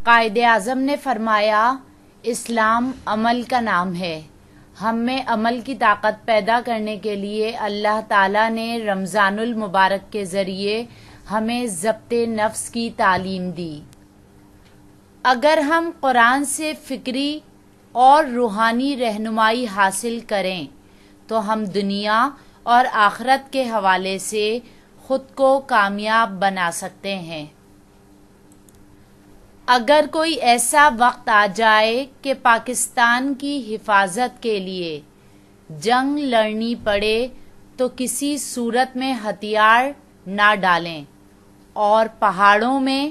قائد اعظم نے فرمایا، اسلام عمل کا نام ہے۔ ہم میں عمل کی طاقت پیدا کرنے کے لیے اللہ تعالیٰ نے رمضان المبارک کے ذریعے ہمیں ضبط نفس کی تعلیم دی۔ اگر ہم قرآن سے فکری اور روحانی رہنمائی حاصل کریں تو ہم دنیا اور آخرت کے حوالے سے خود کو کامیاب بنا سکتے ہیں۔ اگر کوئی ایسا وقت آ جائے کہ پاکستان کی حفاظت کے لیے جنگ لڑنی پڑے تو کسی صورت میں ہتھیار نہ ڈالیں اور پہاڑوں میں،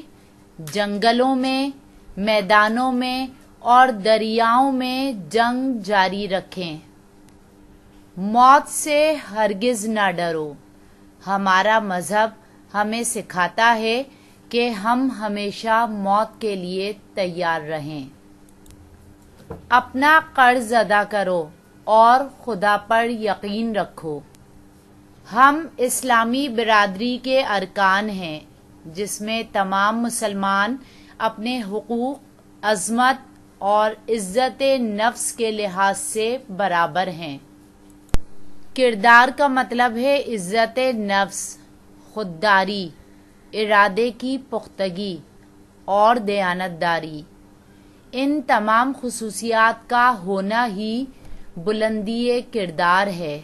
جنگلوں میں، میدانوں میں اور دریاؤں میں جنگ جاری رکھیں۔ موت سے ہرگز نہ ڈرو۔ ہمارا مذہب ہمیں سکھاتا ہے کہ ہم ہمیشہ موت کے لیے تیار رہیں۔ اپنا قرض ادا کرو اور خدا پر یقین رکھو۔ ہم اسلامی برادری کے ارکان ہیں جس میں تمام مسلمان اپنے حقوق، عظمت اور عزت نفس کے لحاظ سے برابر ہیں۔ کردار کا مطلب ہے عزت نفس، خودداری، ارادے کی پختگی اور دیانتداری۔ ان تمام خصوصیات کا ہونا ہی بلندی کردار ہے۔